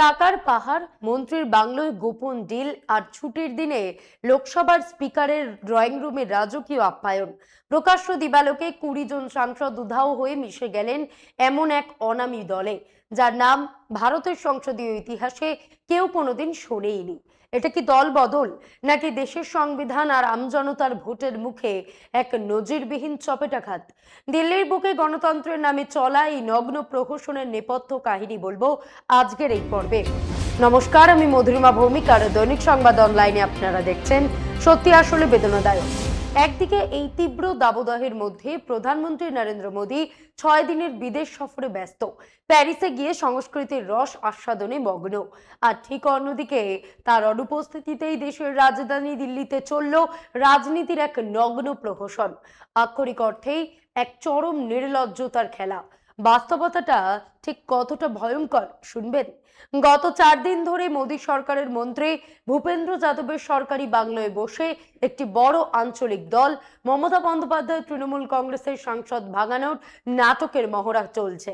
টাকার পাহাড়, মন্ত্রীর বাংলোয় গোপন ডিল আর ছুটির দিনে লোকসভার স্পিকারের ড্রয়িং রুমে রাজকীয় আপ্যায়ন। প্রকাশ্য দিবালোকে 20 জন সাংসদ উধাও হয়ে মিশে গেলেন এমন এক অনামী দলে, যার নাম ভারতের সংসদীয় ইতিহাসে কেউ কোনোদিন শোনেইনি। এটা কি দল বদল, নাকি দেশের সংবিধান আর আমজনতার ভোটের মুখে এক নজিরবিহীন চপেটাঘাত? দিল্লির বুকে গণতন্ত্রের নামে চলা এই নগ্ন প্রহসনের নেপথ্য কাহিনী বলবো আজকের এই পর্বে। নমস্কার, আমি মধুরিমা ভৌমিক আর দৈনিক সংবাদ অনলাইনে আপনারা দেখছেন সত্যি আসলে বেদনাদায়ক। একদিকে এই তীব্র দাবদাহের মধ্যে প্রধানমন্ত্রী নরেন্দ্র মোদী 6 দিনের বিদেশ সফরে ব্যস্ত, প্যারিসে গিয়ে সংস্কৃতির রস আস্বাদনে মগ্ন। আর ঠিক অন্যদিকে তার অনুপস্থিতিতেই দেশের রাজধানী দিল্লিতে চলল রাজনীতির এক নগ্ন প্রহসন, আক্ষরিক অর্থেই এক চরম নির্লজ্জতার খেলা। বাস্তবতাটা ঠিক কতটা ভয়ঙ্কর শুনবেন। গত 4 দিন ধরে মোদী সরকারের মন্ত্রী ভূপেন্দ্র যাদবের সরকারি বাংলোয় বসে একটি বড় আঞ্চলিক দল মমতা বন্দ্যোপাধ্যায় তৃণমূল কংগ্রেসের সাংসদ ভাঙানোর নাটকের মহড়া চলছে।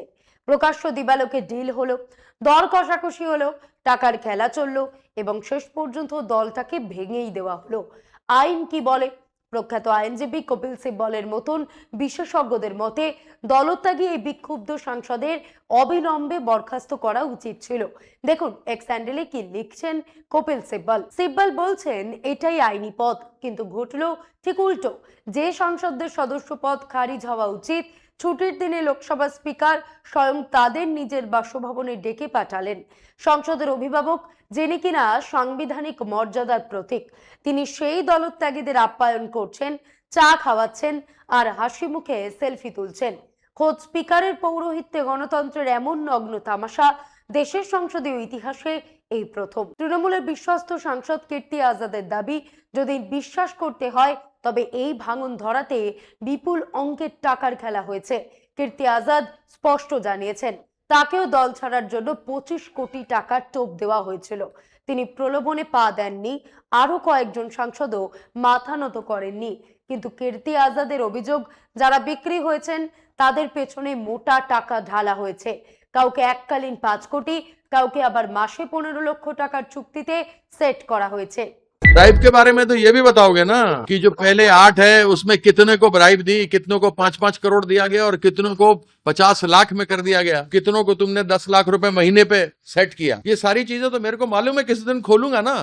প্রকাশ্য দিবালোকে ডিল হলো, দর কষাকষি হলো, টাকার খেলা চললো এবং শেষ পর্যন্ত দলটাকে ভেঙেই দেওয়া হলো। আইন কি বলে? প্রখ্যাত আইনজীবী কপিল সিব্বলের মতন বিশেষজ্ঞদের মতে দলত্যাগী এই বিক্ষুব্ধ সাংসদের অবিলম্বে বরখাস্ত করা উচিত ছিল। দেখুন এক্স হ্যান্ডেলে কি লিখছেন কপিল সিব্বল। সিব্বল বলছেন এটাই আইনি পথ, কিন্তু ঘটলো ঠিক উল্টো। যে সাংসদদের সদস্য পদ খারিজ হওয়া উচিত, ছুটির দিনে লোকসভা স্পিকার স্বয়ং তাদের নিজের বাসভবনে ডেকে পাঠালেন। সংসদের অভিভাবক, যিনি কিনা সাংবিধানিক মর্যাদার প্রতীক, তিনি সেই দলত্যাগীদের আপ্যায়ন করছেন, চা খাওয়াচ্ছেন আর হাসি মুখে সেলফি তুলছেন। খোদ স্পিকারের পৌরোহিত্যে গণতন্ত্রের এমন নগ্ন তামাশা দেশের সংসদীয় ইতিহাসে এই প্রথম। তৃণমূলের বিশ্বস্ত সাংসদ কীর্তি আজাদের দাবি, যদি বিশ্বাস করতে হয় তবে এই ভাঙন ধরাতে বিপুল অঙ্কের টাকার খেলা হয়েছে। কীর্তি আজাদ স্পষ্ট জানিয়েছেন তাকেও দল ছাড়ার জন্য 25 কোটি টাকার টোপ দেওয়া হয়েছিল। তিনি প্রলোভনে পা দেননি, আরো কয়েকজন সাংসদও মাথা নত করেননি। কিন্তু কীর্তি আজাদের অভিযোগ, যারা বিক্রি হয়েছেন তাদের পেছনে মোটা টাকা ঢালা হয়েছে। কাউকে এককালীন 5 কোটি, কাউকে আবার মাসে 15 লক্ষ টাকার চুক্তিতে সেট করা হয়েছে। ब्राइब के बारे में तो ये भी बताओगे ना कि जो पहले 8 है उसमें कितने को ब्राइब दी, कितनों को 5-5 करोड़ दिया गया और कितनों को 50 लाख में कर दिया गया, कितनों को तुमने 10 लाख रुपए महीने पे सेट किया। ये सारी चीजें तो मेरे को मालूम है, किसी दिन खोलूंगा ना।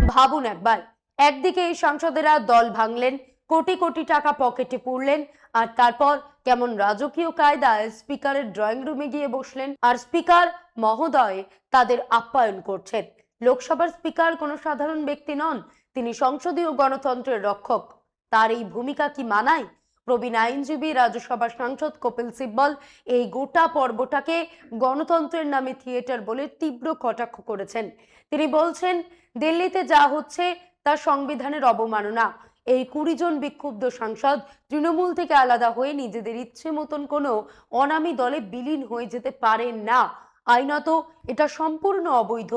ভাবুন একবার, একদিকে এই সাংসদেরা দল ভাঙলেন, কোটি কোটি টাকা পকেটে পুরলেন, আর তারপর কেমন রাজকীয় কায়দায় স্পিকারের ড্রয়িং রুমে গিয়ে বসলেন, আর স্পিকার মহোদয় তাদের আপ্যায়ন করছেন। লোকসভার স্পিকার কোনো সাধারণ ব্যক্তি নন, তিনি সংসদীয় গণতন্ত্রের রক্ষক। তার এই ভূমিকা কি মানায়? প্রবীণ আইনজীবী রাজ্যসভার সাংসদ কপিল সিব্বল এই গোটা পর্বটাকে গণতন্ত্রের নামে থিয়েটার বলে তীব্র কটাক্ষ করেছেন। তিনি বলছেন দিল্লিতে যা হচ্ছে তা সংবিধানের অবমাননা। এই 20 জন বিক্ষুব্ধ সাংসদ তৃণমূল থেকে আলাদা হয়ে নিজেদের ইচ্ছে মতন কোনো অনামী দলে বিলীন হয়ে যেতে পারেন না। আইনত এটা সম্পূর্ণ অবৈধ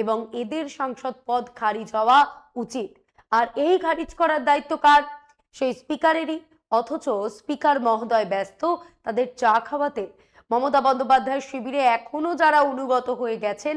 এবং এদের সাংসদ পদ খারিজ হওয়া উচিত। আর এই খারিজ করার দায়িত্ব কার? সেই স্পিকারেরই। অথচ স্পিকার মহোদয় ব্যস্ত তাদের চা খাওয়াতে। মমতা বন্দ্যোপাধ্যায়ের শিবিরে এখনো যারা অনুগত হয়ে গেছেন,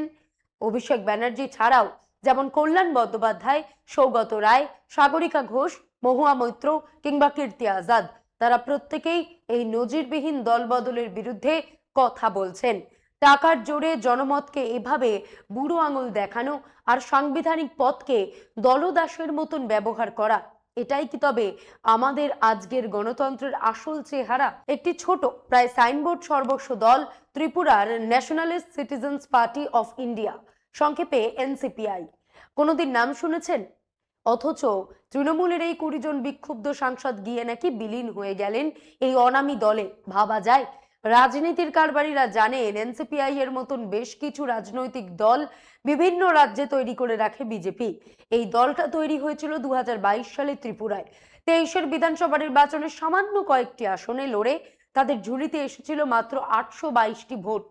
অভিষেক ব্যানার্জি ছাড়াও, যেমন কল্যাণ বন্দ্যোপাধ্যায়, সৌগত রায়, সাগরিকা ঘোষ, মহুয়া মৈত্র কিংবা কীর্তি আজাদ, তারা প্রত্যেকেই এই নজিরবিহীন দলবদলের বিরুদ্ধে কথা বলছেন। টাকার জোরে জনমতকে এভাবে বুড়ো আঙুল দেখানো আর সাংবিধানিক পথকে দলদাসের মতন ব্যবহার করা, এটাই কি তবে আমাদের আজকের গণতন্ত্রের আসল চেহারা? একটি ছোট, প্রায় সাইনবোর্ড সর্বস্ব দল ত্রিপুরার nationalist citizens party of India, সংক্ষেপে এনসিপিআই, কোনোদিন নাম শুনেছেন? অথচ তৃণমূলের এই 20 জন বিক্ষুব্ধ সাংসদ গিয়ে নাকি বিলীন হয়ে গেলেন এই অনামী দলে। ভাবা যায়? রাজনীতির কারবারিরা জানেন এনসিপিআই এর মতন বেশ কিছু রাজনৈতিক দল বিভিন্ন রাজ্যে তৈরি করে রাখে বিজেপি। এই দলটা তৈরি হয়েছিল 2022 সালে ত্রিপুরায়। 23-এর বিধানসভা নির্বাচনে সামান্য কয়েকটি আসনে লড়ে তাদের ঝুলিতে এসেছিল মাত্র 822টি ভোট।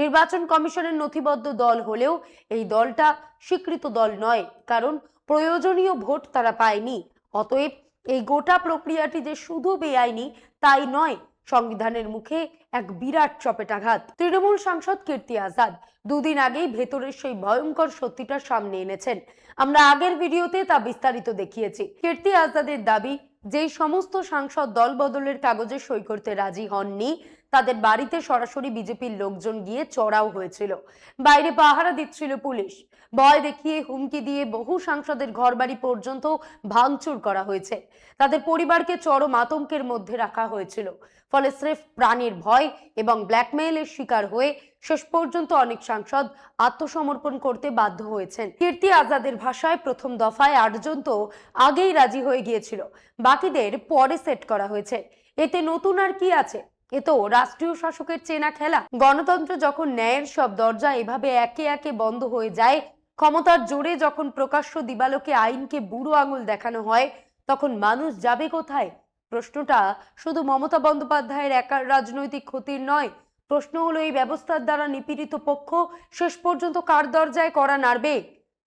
নির্বাচন কমিশনের নথিবদ্ধ দল হলেও এই দলটা স্বীকৃত দল নয়, কারণ প্রয়োজনীয় ভোট তারা পায়নি। অতএব এই গোটা প্রক্রিয়াটি যে শুধু বেআইনি তাই নয়, সংবিধানের মুখে এক বিরাট চপেটাঘাত। তৃণমূল সাংসদ কীর্তি আজাদ দুদিন আগেই ভেতরের সেই ভয়ঙ্কর সত্যিটা সামনে এনেছেন। আমরা আগের ভিডিওতে তা বিস্তারিত দেখিয়েছি। কীর্তি আজাদের দাবি, যেই সমস্ত সাংসদ দল বদলের কাগজে সই করতে রাজি হননি তাদের বাড়িতে সরাসরি বিজেপির লোকজন গিয়ে চড়াও হয়েছিল। বাইরে পাহারা দিচ্ছিল পুলিশ। ভয় দেখিয়ে, হুমকি দিয়ে বহু সাংসদের ঘরবাড়ি পর্যন্ত ভাঙচুর করা হয়েছে। তাদের পরিবারকে চরম আতঙ্কের মধ্যে রাখা হয়েছিল। ফলে স্রেফ প্রাণের ভয় এবং ব্ল্যাকমেইলের শিকার হয়ে শেষ পর্যন্ত অনেক সাংসদ আত্মসমর্পণ করতে বাধ্য হয়েছেন। কীর্তি আজাদের ভাষায়, প্রথম দফায় 8 জন তো আগেই রাজি হয়ে গিয়েছিল, বাকিদের পরে সেট করা হয়েছে। এতে নতুন আর কি আছে? এ তো রাষ্ট্রীয় শাসকের চেনা খেলা। গণতন্ত্র যখন ন্যায়ের সব দরজা এভাবে একে একে বন্ধ হয়ে যায়, ক্ষমতার জোরে যখন প্রকাশ্য দিবালোকে আইনকে বুড়ো আঙুল দেখানো হয়, তখন মানুষ যাবে কোথায়? প্রশ্নটা শুধু মমতা বন্দ্যোপাধ্যায়ের একার রাজনৈতিক ক্ষতির নয়। প্রশ্ন হলো, এই ব্যবস্থার দ্বারা নিপীড়িত পক্ষ শেষ পর্যন্ত কার দরজায় কড়া নাড়বে?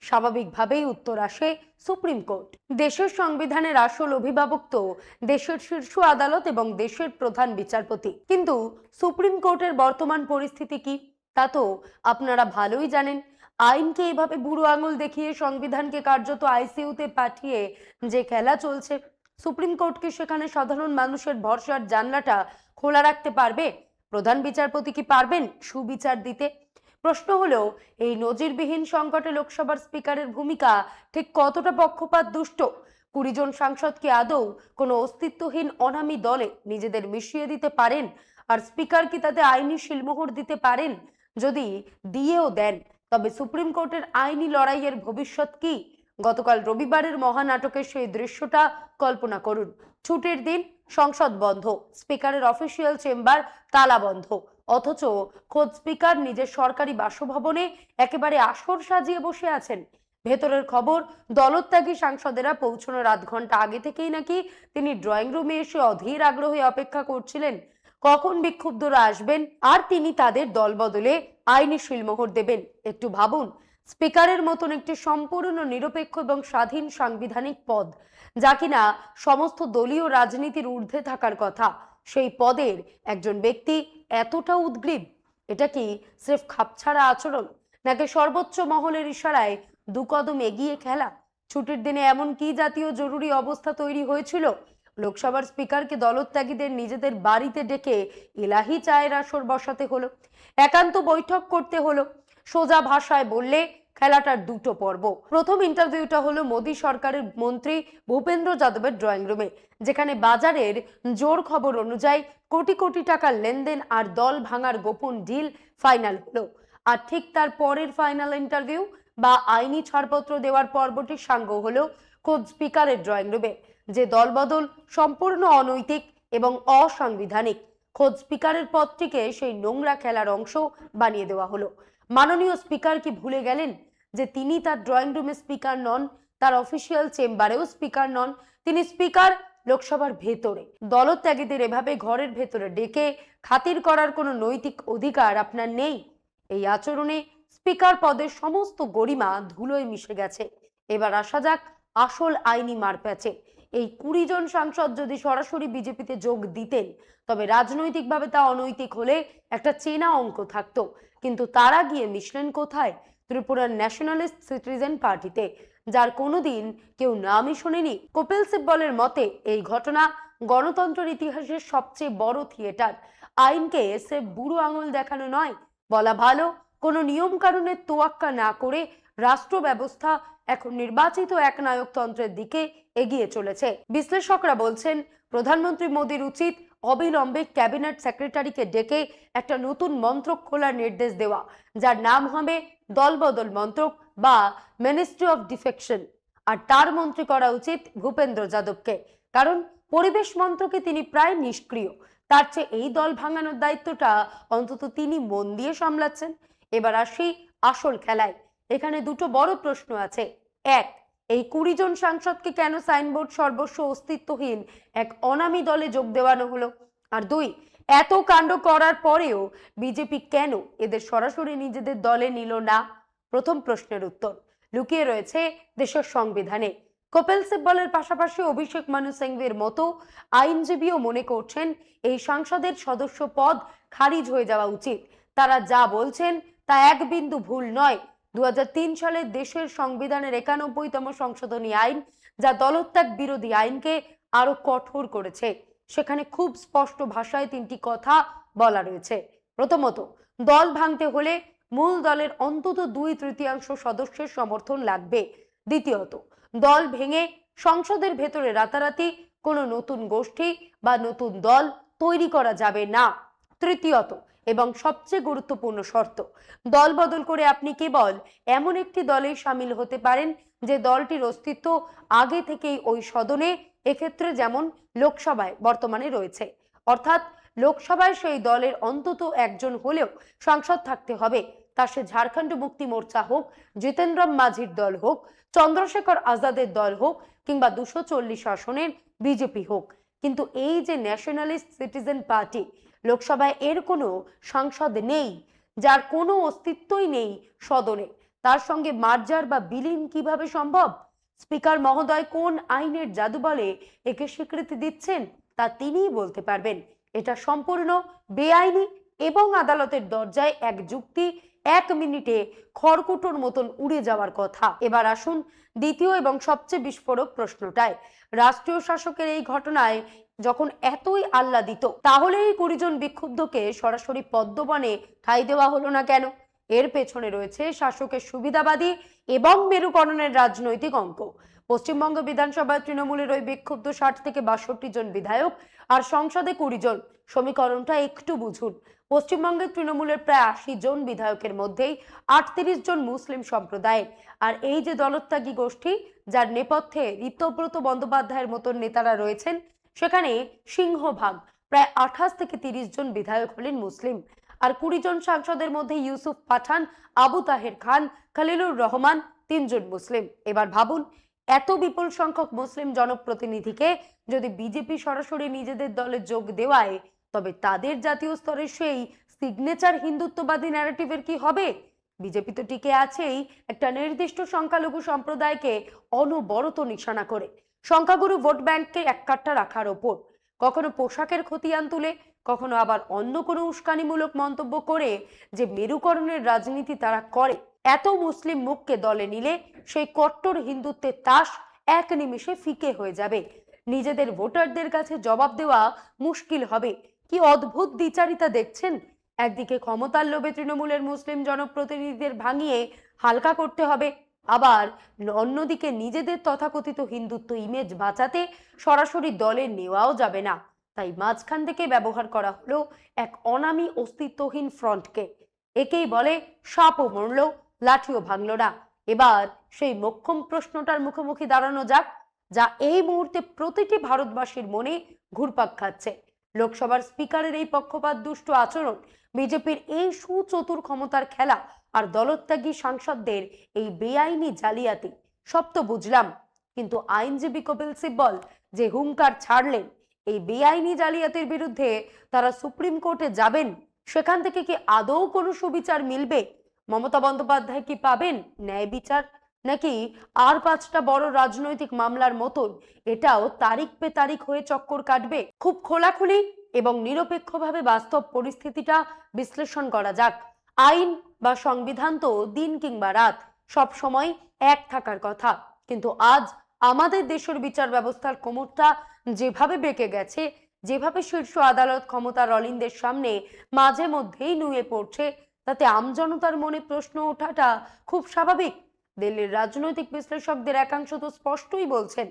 স্বাভাবিকভাবেই উত্তর আসে সুপ্রিম কোর্ট। দেশের সংবিধানের আসল অভিভাবক তো দেশের শীর্ষ আদালত এবং দেশের প্রধান বিচারপতি। কিন্তু সুপ্রিম কোর্টের বর্তমান পরিস্থিতি কি তা তো আপনারা ভালোই জানেন। আইনকে এভাবে বুড়ো আঙুল দেখিয়ে সংবিধানকে কার্যত আইসিইউতে পাঠিয়ে যে খেলা চলছে, সুপ্রিম কোর্ট কি সেখানে সাধারণ মানুষের ভরসার জানলাটা খোলা রাখতে পারবে? প্রধান বিচারপতি কি পারবেন সুবিচার দিতে? প্রশ্ন হলো, এই নজিরবিহীন সংকটে লোকসভার স্পিকারের ভূমিকা ঠিক কতটা পক্ষপাত দুষ্ট? 20 জন সাংসদ কি আদৌ কোনো অস্তিত্বহীন অনামী দলে নিজেদের মিশিয়ে দিতে পারেন? আর স্পিকার কি তাতে আইনি শিলমোহর দিতে পারেন? যদি দিয়েও দেন, তবে সুপ্রিম কোর্টের আইনি লড়াইয়ের ভবিষ্যৎ কি? গতকাল রবিবারের মহানাটকের সেই দৃশ্যটা কল্পনা করুন। ছুটির দিন, সংসদ বন্ধ, স্পিকারের অফিসিয়াল চেম্বার তালা বন্ধ, অথচ খোদ স্পিকার নিজের সরকারি বাসভবনে একেবারে আসর সাজিয়ে বসে আছেন। ভেতরের খবর, দলত্যাগী সাংসদেরা পৌঁছানোর 8 ঘন্টা আগে থেকেই নাকি তিনি ড্রয়িং রুমে এসে অধীর আগ্রহে অপেক্ষা করছিলেন কখন বিক্ষুব্ধরা আসবেন আর তিনি তাদের দল বদলে আইনি শিলমোহর দেবেন। একটু ভাবুন, স্পিকারের মতন একটি সম্পূর্ণ নিরপেক্ষ এবং স্বাধীন সাংবিধানিক পদ, যা কিনা সমস্ত দলীয় রাজনীতির ঊর্ধ্বে থাকার কথা, সেই পদের একজন ব্যক্তি এতটা উদ্গ্রীব। এটা কি স্রেফ খাপছাড়া আচরণ, নাকি সর্বোচ্চ মহলের ইশারায় 2 কদম এগিয়ে খেলা? ছুটির দিনে এমন কি জাতীয় জরুরি অবস্থা তৈরি হয়েছিল লোকসভার স্পিকারকে দলত্যাগীদের নিজেদের বাড়িতে ডেকে ইলাহি চায়ের আসর বসাতে হলো, একান্ত বৈঠক করতে হলো? সোজা ভাষায় বললে খেলাটার 2টো পর্ব। প্রথম ইন্টারভিউটা হলো মোদী সরকারের মন্ত্রী ভূপেন্দ্র যাদবের ড্রয়িং রুমে, যেখানে বাজারের জোর খবর অনুযায়ী কোটি কোটি টাকার লেনদেন আর দল ভাঙার গোপন ডিল ফাইনাল হলো। আর ঠিক তার পরের ফাইনাল ইন্টারভিউ বা আইনি ছাড়পত্র দেওয়ার পর্বটি সাঙ্গ হলো খোদ স্পিকারের ড্রয়িং রুমে, যে দলবদল সম্পূর্ণ অনৈতিক এবং অসাংবিধানিক। খোদ স্পিকারের পদটিকে সেই নোংরা খেলার অংশ বানিয়ে দেওয়া হলো। মাননীয় স্পিকার কি ভুলে গেলেন যে তিনি তার ড্রয়িং রুমে স্পিকার নন, তার অফিসিয়াল চেম্বারেও স্পিকার নন? তিনি স্পিকার লোকসভার ভেতরে। দলত্যাগীদের এভাবে ঘরের ভেতরে ডেকে খাতির করার কোনো নৈতিক অধিকার আপনার নেই। এই আচরণে স্পিকার পদের সমস্ত গরিমা ধুলোয় মিশে গেছে। এবার আসা যাক আসল আইনি মারপ্যাচে। এই 20 জন সাংসদ যদি সরাসরি বিজেপিতে যোগ দিতেন, তবে রাজনৈতিকভাবে তা অনৈতিক হলে একটা চেনা অঙ্ক থাকতো। কিন্তু তারা গিয়ে মিশলেন কোথায়? ত্রিপুরার ন্যাশনালিস্ট সিটিজেন পার্টিতে, যার কোনোদিন কেউ নামই শোনেনি। কপিল সিব্বলের মতে এই ঘটনা গণতন্ত্রের ইতিহাসের সবচেয়ে বড় থিয়েটার। আইনকে সে বুড়ো আঙুল দেখানো নয়, বলা ভালো কোনো নিয়ম কানুনের তোয়াক্কা না করে রাষ্ট্র ব্যবস্থা এখন নির্বাচিত একনায়কতন্ত্রের দিকে এগিয়ে চলেছে। বিশ্লেষকরা বলছেন, প্রধানমন্ত্রী মোদীর উচিত অবিলম্বে ক্যাবিনেট সেক্রেটারিকে ডেকে একটা নতুন মন্ত্রক খোলার নির্দেশ দেওয়া, যার নাম হবে দলবদল মন্ত্রক বা মিনিস্ট্রি অফ ডিফেকশন। আর তার মন্ত্রী করা উচিত ভূপেন্দ্র যাদবকে, কারণ পরিবেশ মন্ত্রকে তিনি প্রায় নিষ্ক্রিয়। তার চেয়ে এই দল ভাঙানোর দায়িত্বটা অন্তত তিনি মন দিয়ে সামলাচ্ছেন। এবার আসি আসল খেলায়। এখানে 2টো বড় প্রশ্ন আছে। 1, এই 20 জন সাংসদকে কেন সাইনবোর্ড সর্বস্ব অস্তিত্বহীন এক অনামী দলে যোগ দেওয়ানো হলো? আর 2, এত কাণ্ড করার পরেও বিজেপি কেন এদের সরাসরি নিজেদের দলে নিল না? প্রথম প্রশ্নের উত্তর লুকিয়ে রয়েছে দেশের সংবিধানে। কপিল সিব্বলের পাশাপাশি অভিষেক মানু সিংভির মতো আইনজীবীও মনে করছেন এই সাংসদের সদস্য পদ খারিজ হয়ে যাওয়া উচিত। তারা যা বলছেন তা এক বিন্দু ভুল নয়। 2003 সালে দেশের সংবিধানের 91তম সংশোধনী আইন, যা দলত্যাগ বিরোধী আইনকে আরো কঠোর করেছে, সেখানে খুব স্পষ্ট ভাষায় তিনটি কথা বলা রয়েছে। প্রথমত, দল ভাঙতে হলে মূল দলের অন্তত 2/3 সদস্যের সমর্থন লাগবে। দ্বিতীয়ত, দল ভেঙে সংসদের ভেতরে রাতারাতি কোনো নতুন গোষ্ঠী বা নতুন দল তৈরি করা যাবে না। তৃতীয়ত এবং সবচেয়ে গুরুত্বপূর্ণ শর্ত, দল বদল করে আপনি কেবল এমন একটি দলে সামিল হতে পারেন যে দলটির অস্তিত্ব আগে থেকেই ওই সদনে, এক্ষেত্রে যেমন লোকসভায় বর্তমানে রয়েছে। অর্থাৎ লোকসভায় সেই দলের অন্তত একজন হলেও সাংসদ থাকতে হবে, তা সে ঝাড়খণ্ড মুক্তি মোর্চা হোক, জিতেন্দ্র মাঝির দল হোক, চন্দ্রশেখর আজাদের দল হোক, কিংবা 240 আসনের বিজেপি হোক। কিন্তু এই যে ন্যাশনালিস্ট সিটিজেন পার্টি, লোকসভায় এর কোনো সাংসদ নেই, যার কোনো অস্তিত্বই নেই সদনে, তার সঙ্গে মার্জার বা বিলীন কিভাবে সম্ভব? স্পিকার মহোদয় কোন আইনের জাদু বলে একে স্বীকৃতি দিচ্ছেন তা তিনিই বলতে পারবেন। এটা সম্পূর্ণ বেআইনি এবং আদালতের দরজায় এক যুক্তি 1 মিনিটে খড়কুটোর মতন উড়ে যাওয়ার কথা। এবার আসুন দ্বিতীয় এবং সবচেয়ে বিস্ফোরক প্রশ্নটায়। রাষ্ট্রীয় শাসকের এই ঘটনায় যখন এতই আহ্লাদিত, তাহলে এই 20 জন বিক্ষুব্ধকে সরাসরি পদ্মবনে ঠাঁই দেওয়া হলো না কেন? এর পেছনে রয়েছে শাসকের সুবিধাবাদী এবং মেরুকরণের রাজনৈতিক অঙ্ক। পশ্চিমবঙ্গ বিধানসভায় তৃণমূলের ওই বিক্ষুব্ধ 60 থেকে 62 জন বিধায়ক আর সংসদে 20 জন। সমীকরণটা একটু বুঝুন। পশ্চিমবঙ্গের তৃণমূলের প্রায় 80 জন বিধায়কের মধ্যেই 38 জন মুসলিম সম্প্রদায়ের। আর এই যে দলত্যাগী গোষ্ঠী, যার নেপথ্যে ঋতব্রত বন্দ্যোপাধ্যায়ের মতন নেতারা রয়েছেন, সেখানে সিংহভাগ প্রায় 28 থেকে 30 জন বিধায়ক হলেন মুসলিম। আর 20 জন সাংসদের মধ্যে ইউসুফ পাঠান, আবু তাহের খান, খলিলুর রহমান 3 জন মুসলিম। এবার ভাবুন, এত বিপুল সংখ্যক মুসলিম জনপ্রতিনিধিকে যদি বিজেপি সরাসরি নিজেদের দলে যোগ দেওয়ায়, তবে তাদের জাতীয় স্তরের সেই সিগনেচার হিন্দুত্ববাদী ন্যারেটিভের কি হবে? বিজেপি তো টিকে আছেই একটা নির্দিষ্ট সংখ্যালঘু সম্প্রদায়কে অনবরত নিশানা করে, সংখ্যাগুরু ভোট ব্যাংককে এককাট্টা রাখার ওপর, কখনো পোশাকের খতিয়ান তুলে, কখনো আবার অন্য কোনো উস্কানিমূলক মন্তব্য করে যে মেরুকরণের রাজনীতি তারা করে। এত মুসলিম মুখকে দলে নিলে সেই কট্টর হিন্দুত্বের তাস এক নিমিষে ফিকে হয়ে যাবে। নিজেদের ভোটারদের কাছে জবাব দেওয়া মুশকিল হবে। কি অদ্ভুত দ্বিচারিতা দেখছেন! একদিকে ক্ষমতার লোভে তৃণমূলের মুসলিম জনপ্রতিনিধিদের ভাঙিয়ে হালকা করতে হবে, আবার অন্যদিকে নিজেদের তথাকথিত হিন্দুত্ব ইমেজ বাঁচাতে সরাসরি দলে নেওয়াও যাবে না। তাই মাঝখান থেকে ব্যবহার করা হলো এক অনামী অস্তিত্বহীন ফ্রন্টকে। একেই বলে সাপও মরল, লাঠিও ভাঙল না। এবার সেই মোক্ষম প্রশ্নটার মুখোমুখি দাঁড়ানো যাক, যা এই মুহূর্তে প্রতিটি ভারতবাসীর মনে ঘুরপাক খাচ্ছে। লোকসভার স্পিকারের এই পক্ষপাত দুষ্ট আচরণ, বিজেপির এই সুচতুর ক্ষমতার খেলা, আর দলত্যাগী সাংসদদের এই বেআইনি জালিয়াতি, সব তো বুঝলাম। কিন্তু আইনজীবী কপিল সিব্বল যে হুঙ্কার ছাড়লেন, এই বেআইনি জালিয়াতির বিরুদ্ধে তারা সুপ্রিম কোর্টে যাবেন, সেখান থেকে কি আদৌ কোনো সুবিচার মিলবে? মমতা বন্দ্যোপাধ্যায় কি পাবেন ন্যায় বিচার, নাকি আর 5টা বড় রাজনৈতিক মামলার মতন এটাও তারিখ পে তারিখ হয়ে চক্কর কাটবে? খুব খোলাখুলি এবং নিরপেক্ষভাবে বাস্তব পরিস্থিতিটা বিশ্লেষণ করা যাক। আইন বা সংবিধান তো দিন কিংবা রাত সব সময় এক থাকার কথা, কিন্তু আজ আমাদের দেশের বিচার ব্যবস্থার কোমরটা যেভাবে বেঁকে গেছে, যেভাবে শীর্ষ আদালত ক্ষমতার অলিন্দের সামনে মাঝে মধ্যেই নুয়ে পড়ছে, তাতে আমজনতার মনে প্রশ্ন ওঠাটা খুব স্বাভাবিক। দিল্লির রাজনৈতিক বিশ্লেষকদের একাংশ তো স্পষ্টই বলছেন,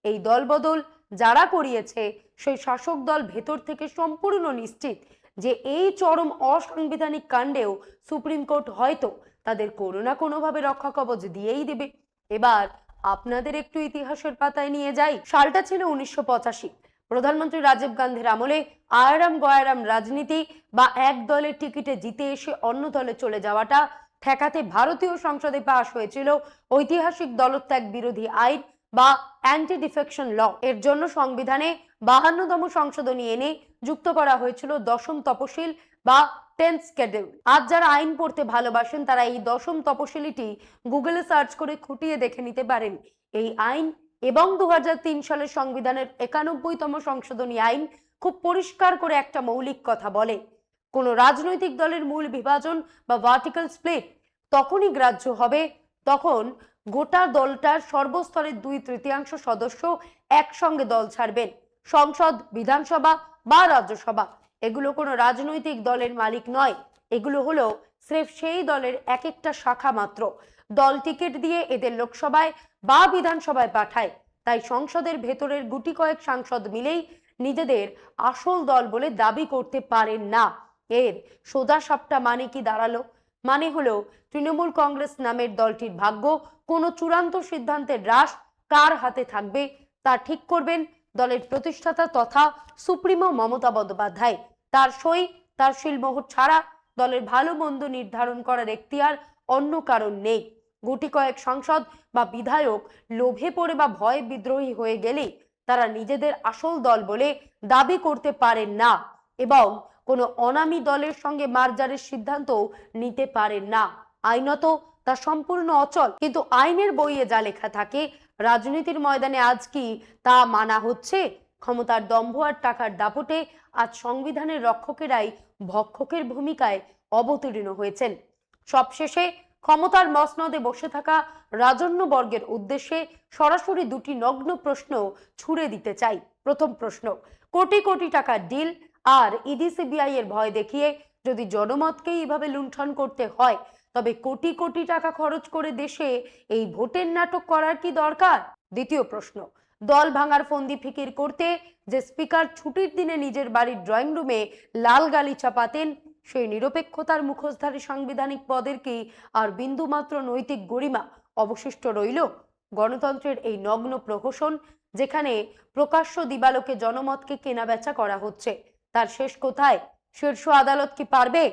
এই দলবদল যারা করিয়েছে সেই শাসক দল ভেতর থেকে সম্পূর্ণ নিশ্চিত যে এই চরম অসাংবিধানিক কাণ্ডেও সুপ্রিম কোর্ট হয়তো তাদের কোনো না কোনোভাবে রক্ষা কবচ দিয়েই দেবে। এবার আপনাদের একটু ইতিহাসের পাতায় নিয়ে যাই। সালটা ছিল 1985। প্রধানমন্ত্রী রাজীব গান্ধীর আমলে আয়রাম গয়ারাম রাজনীতি বা এক দলের টিকিটে জিতে এসে অন্য দলে চলে যাওয়াটা ঠেকাতে ভারতীয় সংসদে পাশ হয়েছিল ঐতিহাসিক দলত্যাগ বিরোধী আইন বা অ্যান্টি ডিফেকশন ল। এর জন্য সংবিধানে 52তম সংশোধনী এনে যুক্ত করা হয়েছিল 10ম তপশিল বা 10th শিডিউল। আজ যারা আইন পড়তে ভালোবাসেন তারা এই 10ম তপশিলিটি গুগলে সার্চ করে খুঁটিয়ে দেখে নিতে পারেন। এই আইন এবং 2003 সালের সংবিধানের 91তম সংশোধনী আইন খুব পরিষ্কার করে একটা মৌলিক কথা বলে, কোন রাজনৈতিক দলের মূল বিভাজন বা ভার্টিক্যাল স্প্লিট তখনই গ্রাহ্য হবে তখন গোটা দলটার সর্বস্তরের 2/3 সদস্য একসঙ্গে দল ছাড়বেন। সংসদ, বিধানসভা বা রাজ্যসভা এগুলো কোনো রাজনৈতিক দলের মালিক নয়, এগুলো হলো স্রেফ সেই দলের এক একটা শাখা মাত্র। দল টিকিট দিয়ে এদের লোকসভায় বা বিধানসভায় পাঠায়, তাই সংসদের ভেতরের গুটি কয়েক সাংসদ মিলেই নিজেদের আসল দল বলে দাবি করতে পারেন না। এর সোজা সাপটা মানে কি দাঁড়ালো? মানে হলো তৃণমূল কংগ্রেস নামের দলটির ভাগ্য কোনো চূড়ান্ত সিদ্ধান্তের রাশ কার হাতে থাকবে তা ঠিক করবেন দলের প্রতিষ্ঠাতা তথা সুপ্রিমো মমতা বন্দ্যোপাধ্যায়। তার সই, তার শিলমোহর ছাড়া দলের ভালো মন্দ নির্ধারণ করার এখতিয়ার অন্য কারণ নেই। গুটি কয়েক সাংসদ বা বিধায়ক লোভে পড়ে বা ভয় বিদ্রোহী হয়ে গেলে তারা নিজেদের আসল দল বলে দাবি করতে পারেন না এবং কোনো অনামী দলের সঙ্গে মার্জারের সিদ্ধান্ত নিতে পারেন না। আইনত তা সম্পূর্ণ অচল, কিন্তু আইনের বইয়ে যা লেখা থাকে রাজনীতির ময়দানে আজ কি তা মানা হচ্ছে? ক্ষমতার দম্ভ আর টাকার দাপটে আজ সংবিধানের রক্ষকেরাই ভক্ষকের ভূমিকায় অবতীর্ণ হয়েছেন। সবশেষে ক্ষমতার মসনদে বসে থাকা রাজন্য বর্গের উদ্দেশ্যে সরাসরি দুটি নগ্ন প্রশ্ন ছুড়ে দিতে চাই। প্রথম প্রশ্ন, কোটি কোটি টাকার ডিল আর ইডি সিবিআই এর ভয় দেখিয়ে যদি জনমতকে এইভাবে লুণ্ঠন করতে হয় তবে কোটি কোটি টাকা খরচ করে দেশে এই ভোটের নাটক করার কি দরকার? দ্বিতীয় প্রশ্ন, দল ভাঙার ফন্দি ফিকির করতে যে স্পিকার ছুটির দিনে নিজের বাড়ির ড্রয়িং রুমে লাল গালিচা পাতেন সেই নিরপেক্ষতার মুখোশধারী সাংবিধানিক পদের কি আর বিন্দুমাত্র নৈতিক গরিমা অবশিষ্ট রইল? গণতন্ত্রের এই নগ্ন প্রহসন যেখানে প্রকাশ্য দিবালোকে জনমতকে কেনাবেচা করা হচ্ছে তার শেষ কোথায়? শীর্ষ আদালত কি পারবে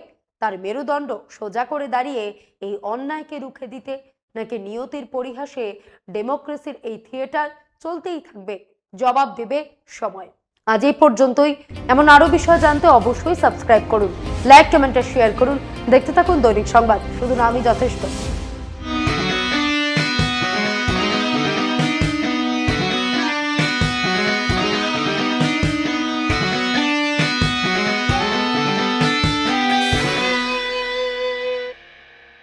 তার মেরুদণ্ড সোজা করে দাঁড়িয়ে এই অন্যায়কে রুখে দিতে, নাকি নিয়তির পরিহাসে ডেমোক্রেসির এই থিয়েটার চলতেই থাকবে? জবাব দেবে সময়। আজ এই পর্যন্তই। এমন আরো বিষয় জানতে অবশ্যই সাবস্ক্রাইব করুন, লাইক, কমেন্ট আর শেয়ার করুন। দেখতে থাকুন দৈনিক সংবাদ, শুধু নামই যথেষ্ট।